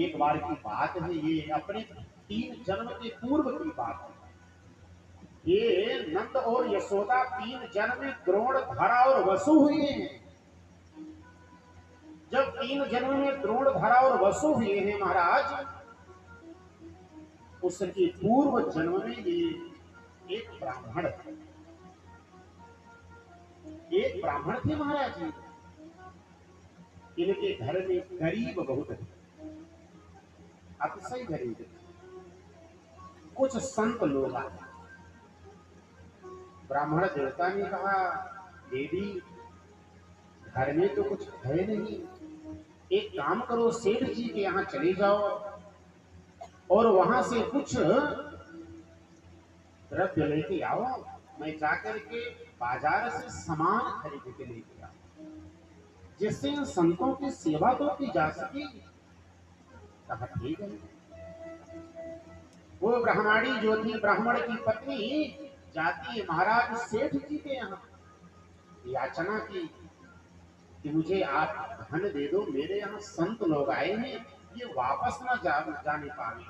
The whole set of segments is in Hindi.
एक बार की बात है, ये अपने 3 जन्म के पूर्व की बात है। ये नंद और यशोदा 3 जन्म में द्रोण, धरा और वसु हुए हैं। जब 3 जन्म में द्रोण, धरा और वसु हुए हैं महाराज, उसके पूर्व जन्म में ये एक ब्राह्मण थे। एक ब्राह्मण थे महाराज जी। इनके घर में गरीब बहुत थे, अतिशय गरीब थे। कुछ संत लोग आए। ब्राह्मण देवता ने कहा, देवी घर में तो कुछ है नहीं, एक काम करो, सेठ जी के यहाँ चले जाओ और वहां से कुछ द्रव्य लेके आओ। मैं जाकर के बाजार से सामान खरीद के लेके आओ, जिससे इन संतों की सेवा तो की जा सके। कहा ठीक है। वो ब्राह्मणी जो थी, ब्राह्मण की पत्नी, जाती है महाराज सेठ जी के यहाँ, याचना की कि मुझे आप धन दे दो, मेरे यहाँ संत लोग आए हैं, ये वापस ना जाने पाए।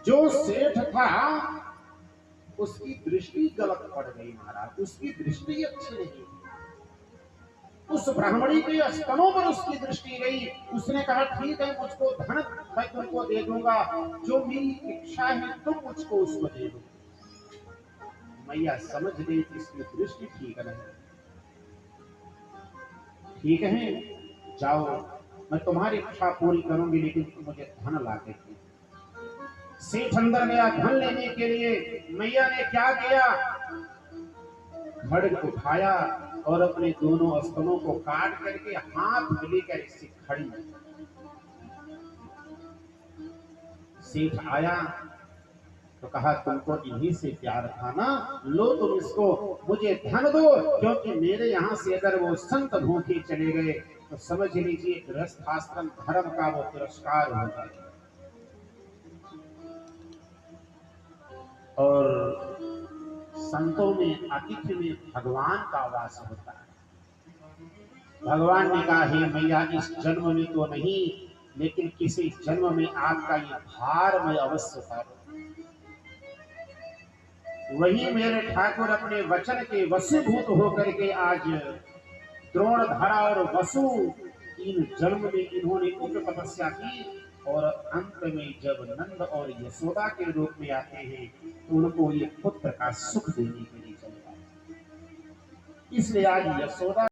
जो सेठ था उसकी दृष्टि गलत पड़ गई महाराज, उसकी दृष्टि अच्छी नहीं। उस ब्राह्मणी के स्तनों पर उसकी दृष्टि गई। उसने कहा ठीक है, मुझको धन मैं तुमको दे दूंगा, जो मेरी इच्छा है तुम मुझको उसको दे दो। मैया समझ गई कि इसकी दृष्टि ठीक नहीं। ठीक है, जाओ, मैं तुम्हारी इच्छा पूरी करूंगी, लेकिन तुम मुझे धन ला के दो। सेठ अंदर गया धन लेने के लिए। मैया ने क्या किया, खड्ग उठाया और अपने दोनों स्तनों को काट करके हाथ में लेकर इससे खड़ी। सेठ आया तो कहा, तुमको इन्हीं से प्यार था ना, लो तुम इसको, मुझे धन दो, क्योंकि मेरे यहाँ से अगर वो संत भूखे चले गए तो समझ लीजिए गृहस्थाश्रम धर्म का वो तिरस्कार हो जाएगा। और संतों में, अतिथि में भगवान का वास होता है। भगवान ने कहा, हे मैया, इस जन्म में तो नहीं, लेकिन किसी जन्म में आपका ये भार मैं अवश्य उतारूं। वही मेरे ठाकुर अपने वचन के वशीभूत होकर के आज द्रोण, धरा और वसु 3 जन्म में इन्होंने उग्र तपस्या की, और अंत में जब नंद और यशोदा के रूप में आते हैं तो उनको ये पुत्र का सुख देने के लिए चलता है। इसलिए आज यशोदा